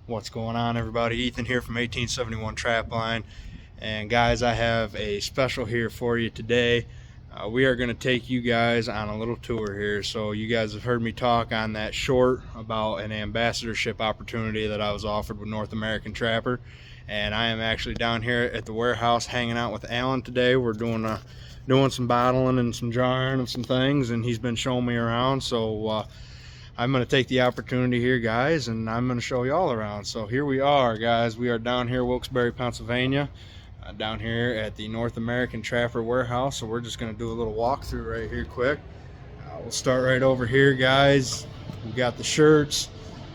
What's going on, everybody? Ethan here from 1871 Trapline, and guys, I have a special here for you today. We are going to take you guys on a little tour here. So you guys have heard me talk on that short about an ambassadorship opportunity that I was offered with North American Trapper, and I am actually down here at the warehouse hanging out with Alan today. We're doing some bottling and some jarring and some things, and he's been showing me around. So I'm going to take the opportunity here, guys, and I'm going to show you all around. So here we are, guys. We are down here, Wilkes-Barre, Pennsylvania, down here at the North American Trapper warehouse. So we're just going to do a little walkthrough right here quick. We'll start right over here, guys. We've got the shirts,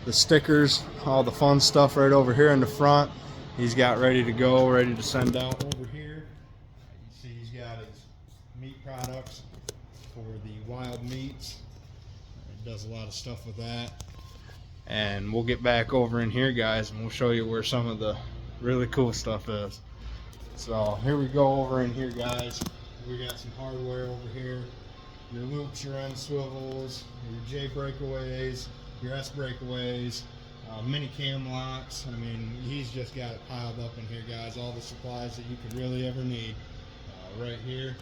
the stickers, all the fun stuff right over here in the front. He's got ready to go, ready to send out over here. You see he's got his meat products for the wild meats. Does a lot of stuff with that, and we'll get back over in here, guys, and we'll show you where some of the really cool stuff is. So here we go over in here, guys. We got some hardware over here, your loops, your end swivels, your J breakaways, your S breakaways, mini cam locks. I mean, he's just got it piled up in here, guys. All the supplies that you could really ever need right here.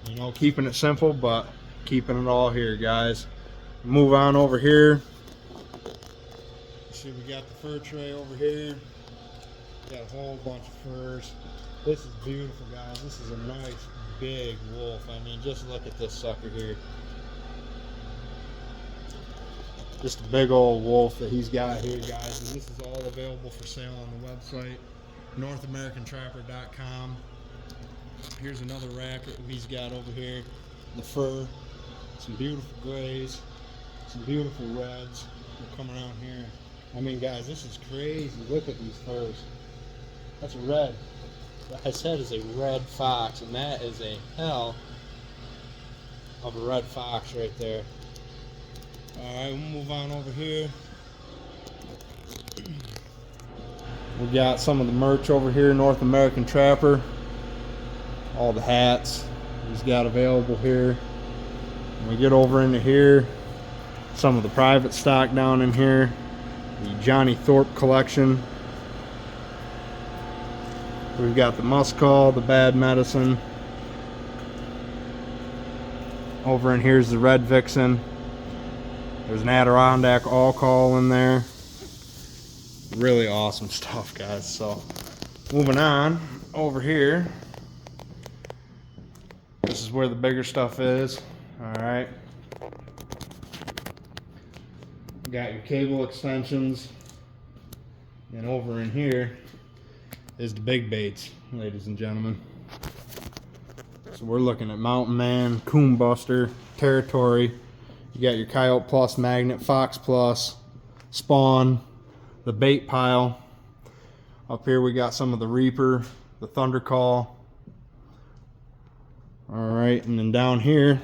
You know, keeping it simple, but keeping it all here, guys. Move on over here. See, we got the fur tray over here. Got a whole bunch of furs. This is beautiful, guys. This is a nice big wolf. I mean, just look at this sucker here. Just a big old wolf that he's got here, guys. And this is all available for sale on the website, NorthAmericanTrapper.com. Here's another rack that he's got over here. The fur. Some beautiful grays. Some beautiful reds. We'll come around here. I mean, guys, this is crazy. Look at these furs. That's a red. Like I said, is a red fox, and that is a hell of a red fox right there. Alright, we'll move on over here. We got some of the merch over here, North American Trapper. All the hats he's got available here. When we get over into here, some of the private stock down in here, the Johnny Thorpe collection. We've got the Muscall, the Bad Medicine. Over in here's the Red Vixen. There's an Adirondack All Call in there. Really awesome stuff, guys. So moving on over here, this is where the bigger stuff is. Alright, got your cable extensions, and over in here is the big baits, ladies and gentlemen. So we're looking at Mountain Man, Coon Buster, Territory. You got your Coyote Plus Magnet, Fox Plus, Spawn, the Bait Pile. Up here we got some of the Reaper, the Thunder Call. Alright, and then down here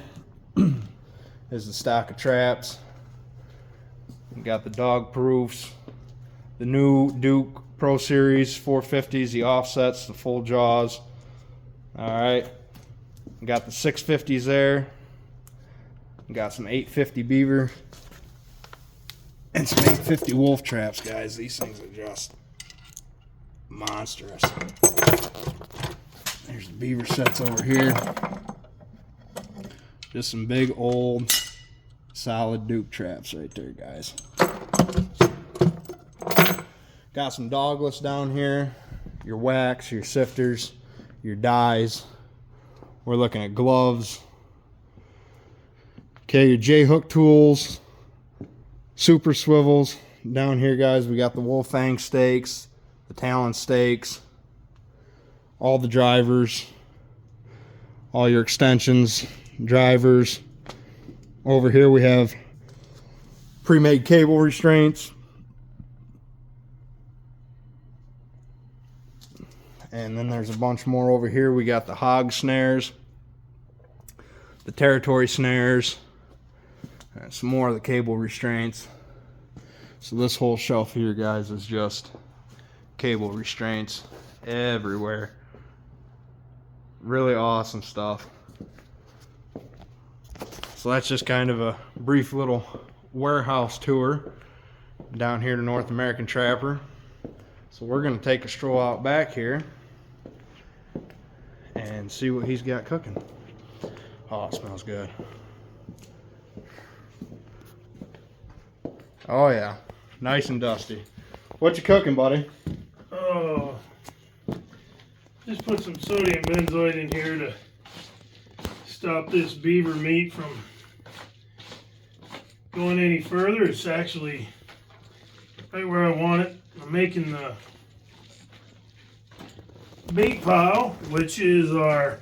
is the stock of traps. We got the dog proofs, the new Duke Pro Series 450s, the offsets, the full jaws. Alright, got the 650s there. Got some 850 beaver and some 850 wolf traps, guys. These things are just monstrous. There's the beaver sets over here. Just some big old solid Duke traps right there, guys. Got some dogless down here, your wax, your sifters, your dyes. We're looking at gloves. Okay, your J-hook tools, super swivels. Down here, guys, we got the Wolf Fang stakes, the Talon stakes, all the drivers, all your extensions, drivers. Over here we have pre-made cable restraints, and then there's a bunch more over here. We got the hog snares, the Territory snares, and some more of the cable restraints. So this whole shelf here, guys, is just cable restraints everywhere. Really awesome stuff. So that's just kind of a brief little warehouse tour down here to North American Trapper. So we're going to take a stroll out back here and see what he's got cooking. Oh, it smells good. Oh yeah, nice and dusty. What you cooking, buddy? Oh, just put some sodium benzoate in here to stop this beaver meat from going any further. It's actually right where I want it. I'm making the bait pile, which is our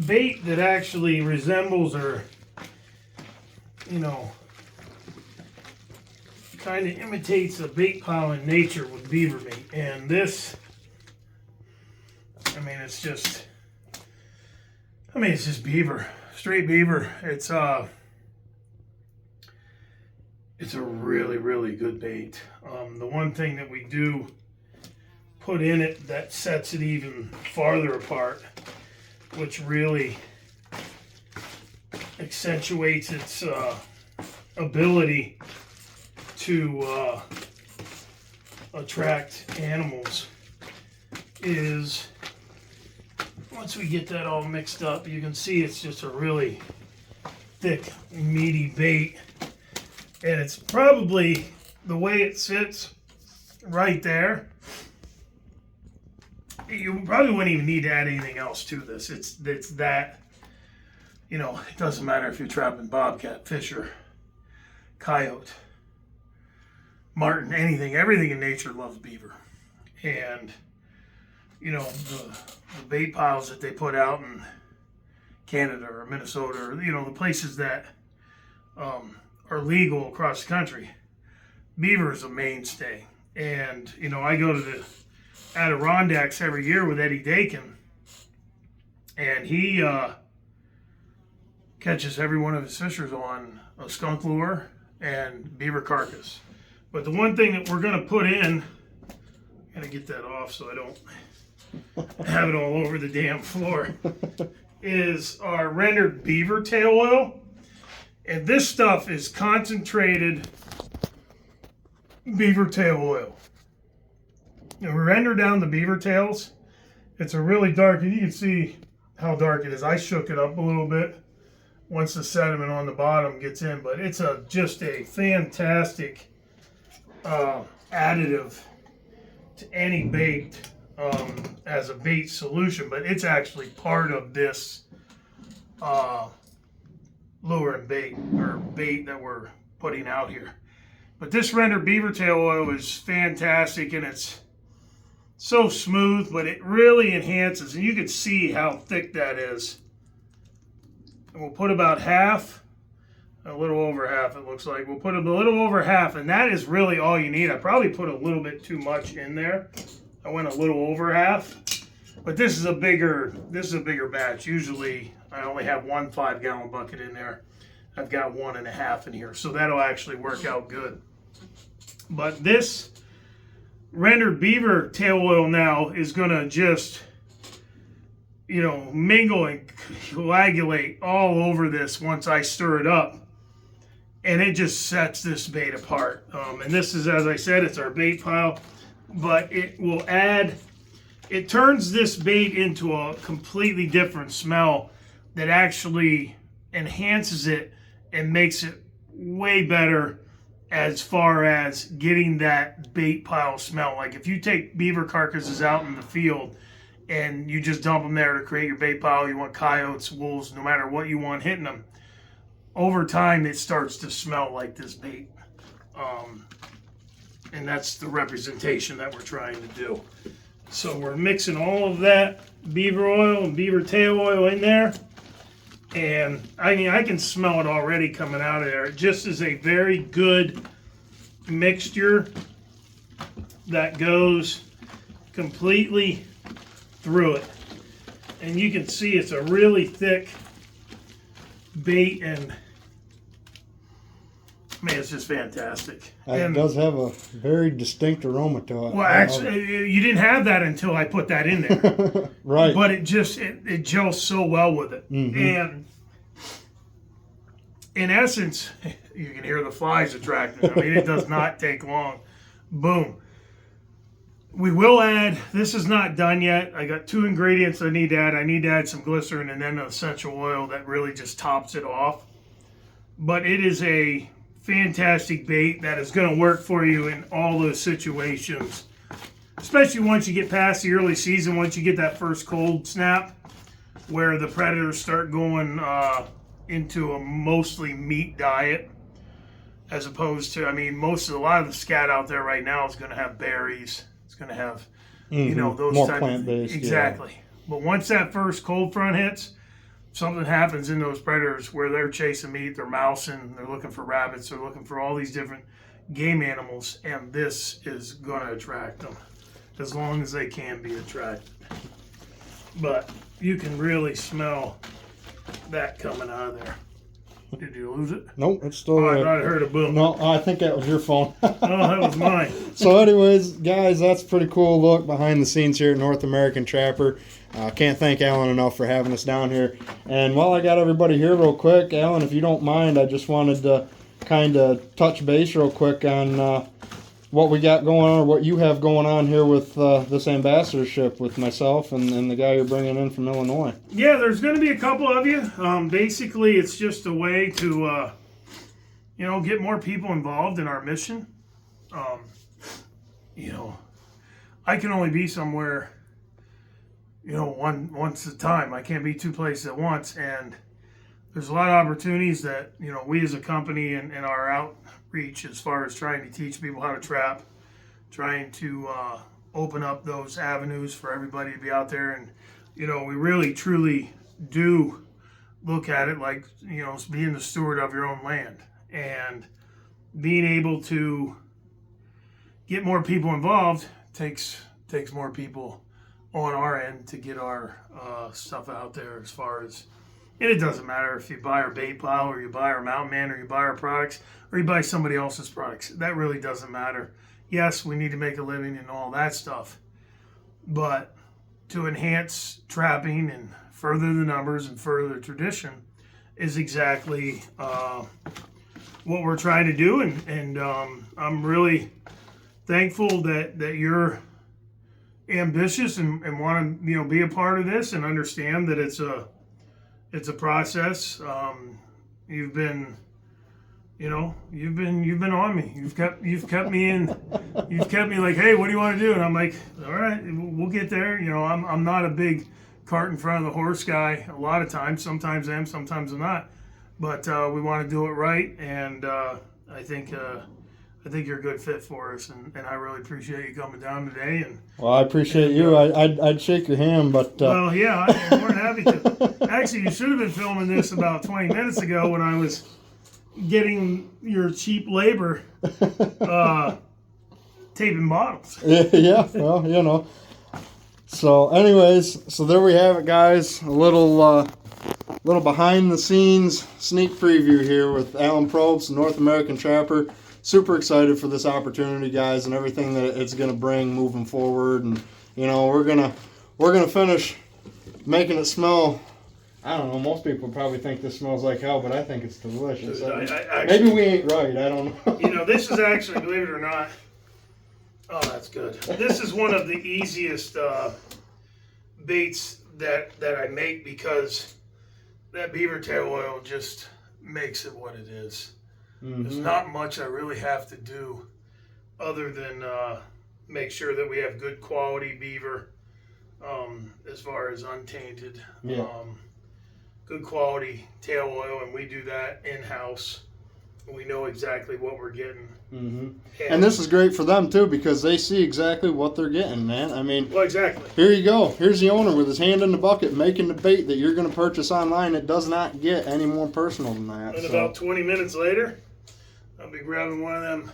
bait that actually resembles, or kind of imitates a bait pile in nature with beaver meat. And this, it's just beaver, straight beaver. It's a really, really good bait. The one thing that we do put in it that sets it even farther apart, which really accentuates its ability to attract animals, is once we get that all mixed up, you can see it's just a really thick, meaty bait. And it's probably, the way it sits right there, you probably wouldn't even need to add anything else to this. It's that, it doesn't matter if you're trapping bobcat, fisher, coyote, marten, anything. Everything in nature loves beaver. And, the bait piles that they put out in Canada or Minnesota, or, the places that are legal across the country, beaver is a mainstay. And, I go to the Adirondacks every year with Eddie Dakin, and he catches every one of his fishers on a skunk lure and beaver carcass. But the one thing that we're going to put in, I'm going to get that off so I don't have it all over the damn floor, is our rendered beaver tail oil. And this stuff is concentrated beaver tail oil. We render down the beaver tails. It's a really dark, and you can see how dark it is. I shook it up a little bit once the sediment on the bottom gets in, but it's just a fantastic additive to any bait as a bait solution, but it's actually part of this lure and bait, or bait that we're putting out here. But this rendered beaver tail oil is fantastic, and it's so smooth, but it really enhances, and you can see how thick that is. And we'll put about half, a little over half it looks like. We'll put a little over half, and that is really all you need. I probably put a little bit too much in there. I went a little over half, but this is a bigger batch. Usually I only have 1 5-gallon bucket in there. I've got 1.5 in here, so that'll actually work out good. But this rendered beaver tail oil now is gonna just, mingle and coagulate all over this once I stir it up, and it just sets this bait apart. And this is, as I said, it's our bait pile, but it turns this bait into a completely different smell that actually enhances it and makes it way better as far as getting that bait pile smell. Like if you take beaver carcasses out in the field and you just dump them there to create your bait pile, you want coyotes, wolves, no matter what you want hitting them, over time it starts to smell like this bait. And that's the representation that we're trying to do. So we're mixing all of that beaver oil and beaver tail oil in there. And I can smell it already coming out of there. It just is a very good mixture that goes completely through it. And you can see it's a really thick bait, and it's just fantastic. It does have a very distinct aroma to it. Well, actually, you didn't have that until I put that in there. Right. But it gels so well with it. Mm-hmm. And in essence, you can hear the flies attracting. I mean, it does not take long. Boom. We will add, this is not done yet. I got 2 ingredients I need to add. I need to add some glycerin and then an essential oil that really just tops it off. But it is a fantastic bait that is going to work for you in all those situations. Especially once you get past the early season, once you get that first cold snap, where the predators start going into a mostly meat diet, as opposed to, I mean, a lot of the scat out there right now is going to have berries. It's going to have, you know, those more type plant-based. Exactly. Yeah. But once that first cold front hits, something happens in those predators where they're chasing meat, they're mousing, they're looking for rabbits, they're looking for all these different game animals, and this is going to attract them as long as they can be attracted. But you can really smell that coming out of there. Did you lose it? Nope, it's still I there. thought I heard a boom. No, I think that was your phone. Oh, that was mine. So anyways, guys, that's a pretty cool look behind the scenes here at North American Trapper. Can't thank Alan enough for having us down here. And while I got everybody here real quick, Alan, if you don't mind, I just wanted to kind of touch base real quick on what we got going on, or what you have going on here with this ambassadorship with myself and the guy you're bringing in from Illinois. Yeah, there's going to be a couple of you. Basically, it's just a way to, you know, get more people involved in our mission. You know, I can only be somewhere, you know, once at a time. I can't be 2 places at once, and there's a lot of opportunities that, you know, we as a company and our outreach as far as trying to teach people how to trap, trying to open up those avenues for everybody to be out there. And, you know, we really, truly do look at it like, you know, being the steward of your own land and being able to get more people involved takes more people on our end to get our stuff out there as far as. And it doesn't matter if you buy our bait plow or you buy our mountain man or you buy our products or you buy somebody else's products. That really doesn't matter. Yes, we need to make a living and all that stuff. But to enhance trapping and further the numbers and further the tradition is exactly what we're trying to do. And I'm really thankful that you're ambitious and want to, you know, be a part of this and understand that it's a process. You've been on me. You've kept me in. You've kept me like, hey, what do you want to do? And I'm like, all right, we'll get there. You know, I'm not a big cart in front of the horse guy. A lot of times, sometimes I am, sometimes I'm not. But we want to do it right, and I think you're a good fit for us, and I really appreciate you coming down today. And well, I appreciate you. I'd shake your hand, but well, yeah, I'm more than happy to. Actually, you should have been filming this about 20 minutes ago when I was getting your cheap labor taping bottles. Yeah, well, you know. So, anyways, so there we have it, guys. A little behind the scenes sneak preview here with Alan Probst, North American Trapper. Super excited for this opportunity, guys, and everything that it's going to bring moving forward. And you know, we're gonna finish making it smell. I don't know. Most people probably think this smells like hell, but I think it's delicious. Maybe we ain't right. I don't know. You know, this is actually, believe it or not. Oh, that's good. This is one of the easiest baits that I make because that beaver tail oil just makes it what it is. Mm-hmm. There's not much I really have to do other than make sure that we have good quality beaver as far as untainted. Yeah. Good quality tail oil, and we do that in-house. We know exactly what we're getting. Mm-hmm. And this is great for them, too, because they see exactly what they're getting, man. I mean, well, exactly. Here you go. Here's the owner with his hand in the bucket making the bait that you're going to purchase online. It does not get any more personal than that. And about 20 minutes later, I'll be grabbing one of them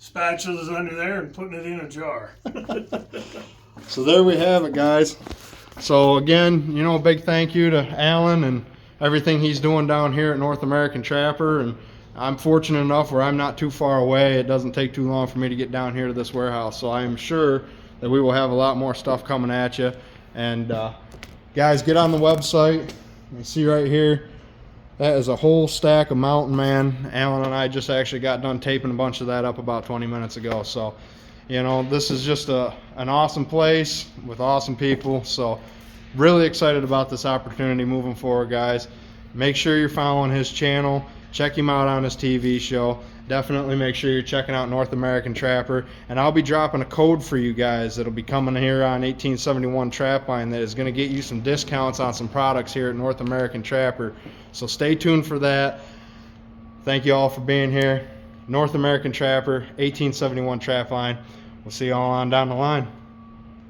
spatulas under there and putting it in a jar. So there we have it, guys. So again, you know, a big thank you to Alan and everything he's doing down here at North American Trapper. And I'm fortunate enough where I'm not too far away. It doesn't take too long for me to get down here to this warehouse. So I am sure that we will have a lot more stuff coming at you. And guys, get on the website. You see right here, That is a whole stack of Mountain Man. Alan and I just actually got done taping a bunch of that up about 20 minutes ago. So, you know, this is just an awesome place with awesome people. So, really excited about this opportunity moving forward, guys. Make sure you're following his channel. Check him out on his TV show. Definitely make sure you're checking out North American Trapper. And I'll be dropping a code for you guys that'll be coming here on 1871 Trapline that is going to get you some discounts on some products here at North American Trapper. So stay tuned for that. Thank you all for being here. North American Trapper, 1871 Trapline. We'll see you all on down the line.